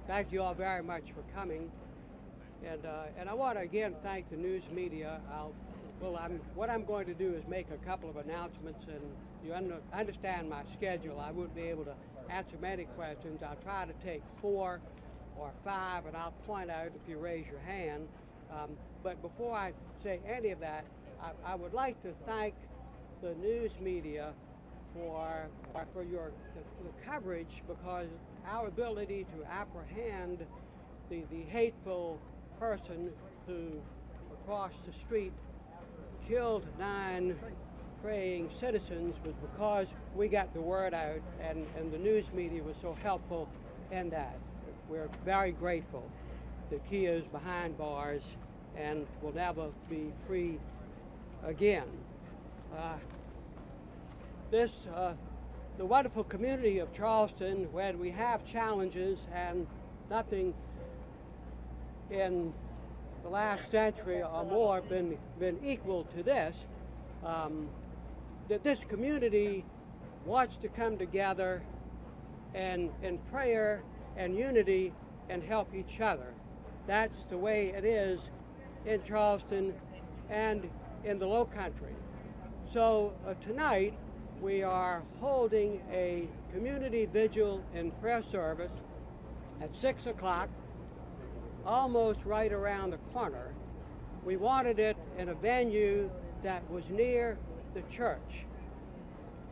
Thank you all very much for coming. And I want to again thank the news media. What I'm going to do is make a couple of announcements, and you understand my schedule. I wouldn't be able to answer many questions. I'll try to take 4 or 5, and I'll point out if you raise your hand. But before I say any of that, I would like to thank the news media for the coverage, because our ability to apprehend the hateful person who across the street killed 9 praying citizens was because we got the word out, and the news media was so helpful in that. We're very grateful that he is behind bars and will never be free again. The wonderful community of Charleston, when we have challenges, and nothing in the last century or more been equal to this, that this community wants to come together and in prayer and unity and help each other. That's the way it is in Charleston and in the Low Country. So tonight we are holding a community vigil and prayer service at 6 o'clock, almost right around the corner. We wanted it in a venue that was near the church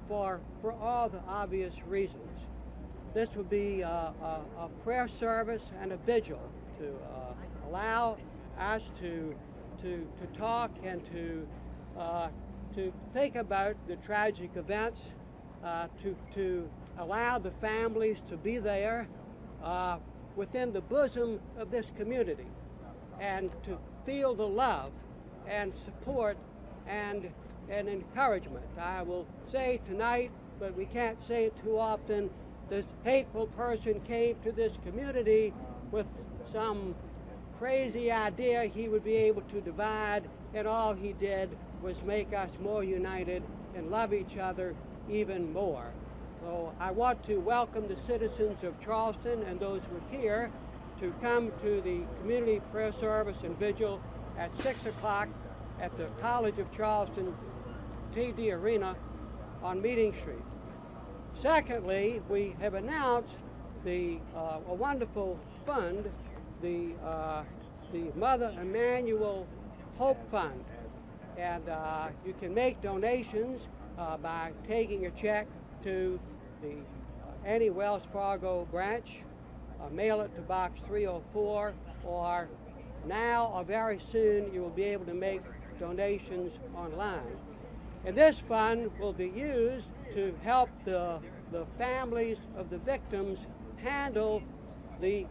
for all the obvious reasons. This would be a prayer service and a vigil to allow us to talk and to think about the tragic events, to allow the families to be there within the bosom of this community, and to feel the love and support and encouragement. I will say tonight, but we can't say it too often, this hateful person came to this community with some crazy idea he would be able to divide, and all he did was make us more united and love each other even more. So I want to welcome the citizens of Charleston and those who are here to come to the community prayer service and vigil at 6 o'clock at the College of Charleston TD Arena on Meeting Street. Secondly, we have announced a wonderful fund, the Mother Emanuel Hope Fund. And you can make donations by taking a check to any Wells Fargo branch, mail it to Box 304, or now or very soon you will be able to make donations online. And this fund will be used to help the families of the victims handle the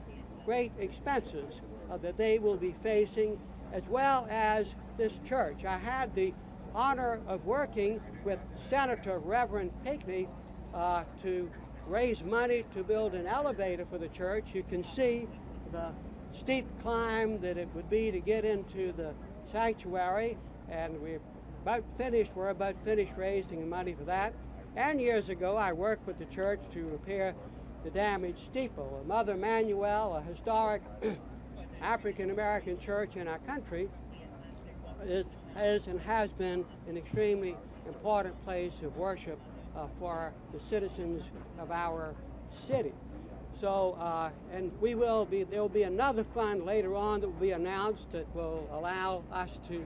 great expenses that they will be facing, as well as this church. I had the honor of working with Senator Reverend Pinckney to raise money to build an elevator for the church. You can see the steep climb that it would be to get into the sanctuary, and we're about finished raising the money for that. And years ago I worked with the church to repair the damaged steeple. Mother Emanuel, a historic African-American church in our country, is and has been an extremely important place of worship for the citizens of our city. So, and there will be another fund later on that will be announced that will allow us to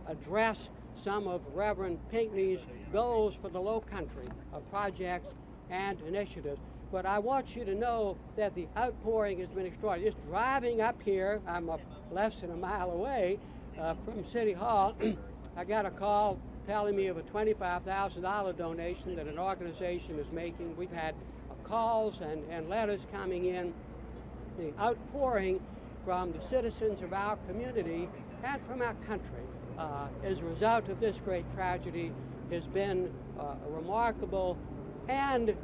address some of Reverend Pinckney's goals for the Low Country, projects and initiatives. But I want you to know that the outpouring has been extraordinary. Just driving up here, I'm less than a mile away from City Hall, I got a call telling me of a $25,000 donation that an organization is making. We've had calls and letters coming in. The outpouring from the citizens of our community and from our country as a result of this great tragedy has been remarkable and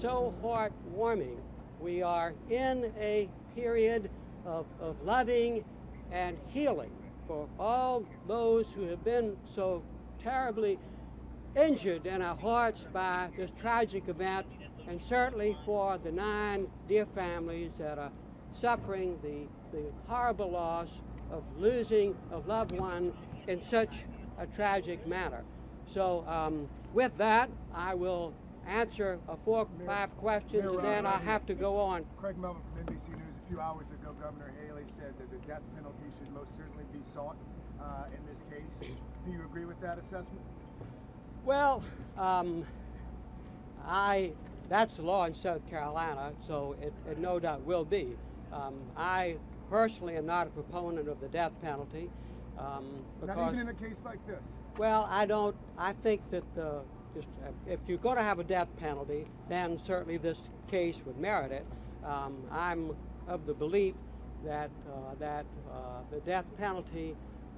so heartwarming. We are in a period of loving and healing for all those who have been so terribly injured in our hearts by this tragic event, and certainly for the 9 dear families that are suffering the horrible loss of losing a loved one in such a tragic manner. So with that, I will answer 4 or 5 questions, and then I'll have to go on. Craig Melvin from NBC News. A few hours ago, Governor Haley said that the death penalty should most certainly be sought in this case. Do you agree with that assessment? Well, that's the law in South Carolina, so it no doubt will be. I personally am not a proponent of the death penalty. Not even in a case like this? Well, I think that if you're going to have a death penalty, then certainly this case would merit it. I'm of the belief that the death penalty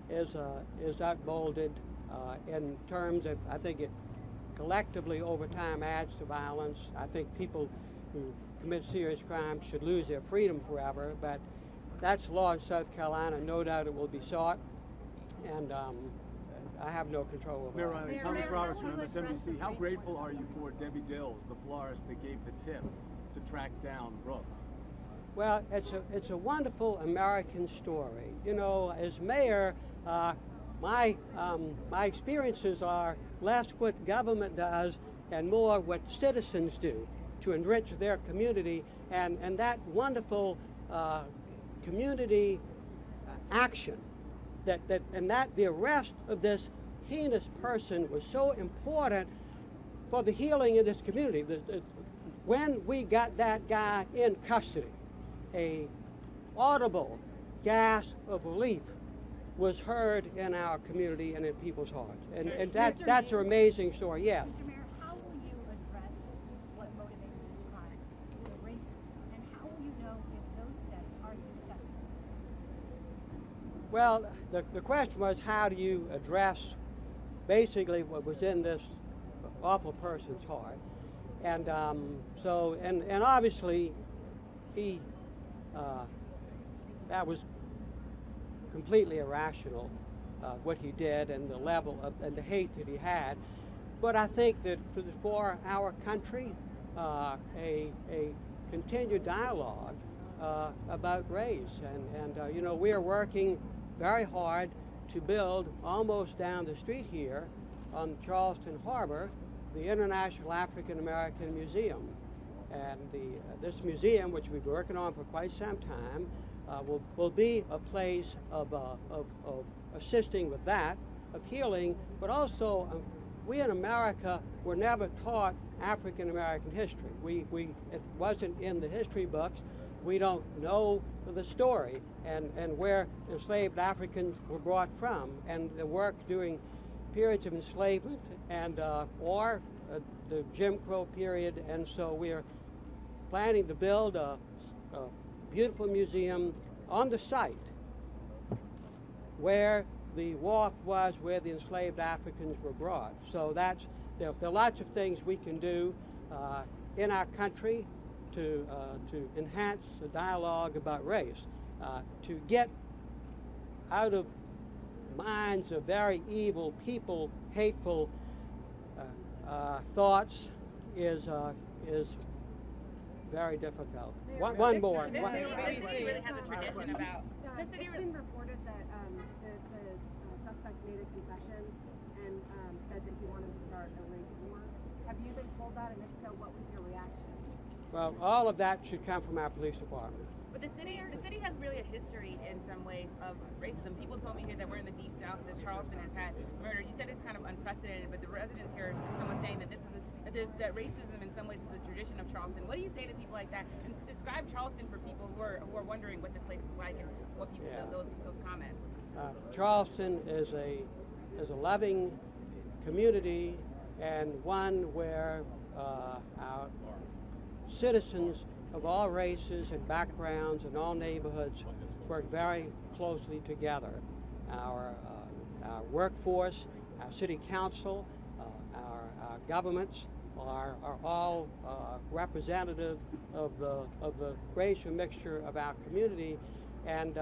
is outmoded in terms of, I think it collectively over time adds to violence. I think people who commit serious crimes should lose their freedom forever, but that's law in South Carolina. No doubt it will be sought, and I have no control over Mayor it. Riley, Thomas Roberts from MSNBC. How grateful are you for Debbie Dills, the florist that gave the tip to track down Brooke? Well, it's a wonderful American story. You know, as mayor, my experiences are less what government does and more what citizens do to enrich their community, and that wonderful community action and the arrest of this heinous person was so important for the healing of this community. When we got that guy in custody, a audible gasp of relief was heard in our community and in people's hearts, and that's an amazing story. Yes. Mr. Mayor, how will you address what motivated this crime, the racism, and how will you know if those steps are successful? Well, the question was, how do you address basically what was in this awful person's heart? And and obviously that was completely irrational, what he did and the level of and the hate that he had. But I think that for our country, a continued dialogue about race, and you know, we are working very hard to build almost down the street here on Charleston Harbor the International African American Museum. And this museum, which we've been working on for quite some time, will be a place of assisting with that, of healing, but also we in America were never taught African American history. It wasn't in the history books. We don't know the story and where enslaved Africans were brought from, and the work during periods of enslavement and or the Jim Crow period. And so we're planning to build a beautiful museum on the site where the wharf was, where the enslaved Africans were brought. So there are lots of things we can do in our country to enhance the dialogue about race, to get out of minds of very evil people hateful thoughts is very difficult. One more. This city really has a tradition about. It's been reported that the suspect made a confession and said that he wanted to start a race war. Have you been told that, and if so, what was your reaction? Well, all of that should come from our police department. But the city has really a history in some ways of racism. People told me here that we're in the deep south, that Charleston has had murder. You said it's kind of unprecedented, but the residents here, someone saying that that racism in some ways is a tradition of Charleston. What do you say to people like that? And describe Charleston for people who are wondering what this place is like and what people those comments. Charleston is a loving community, and one where our citizens of all races and backgrounds and all neighborhoods work very closely together. Our workforce, our city council, our governments are all representative of the racial mixture of our community, and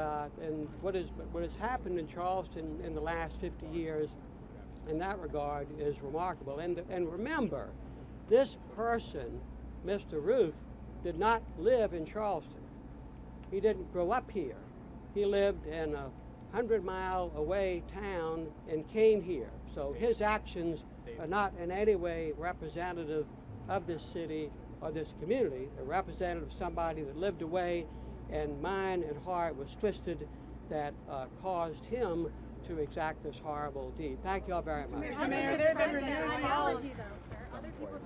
what has happened in Charleston in the last 50 years in that regard is remarkable. And remember, this person Mr. Ruth did not live in Charleston. He didn't grow up here. He lived in a 100-mile away town and came here. So his actions are not in any way representative of this city or this community. They're representative of somebody that lived away, and mind and heart was twisted that caused him to exact this horrible deed. Thank you all very much. Mr. Mayor, there's been renewed apology, though, sir. Other people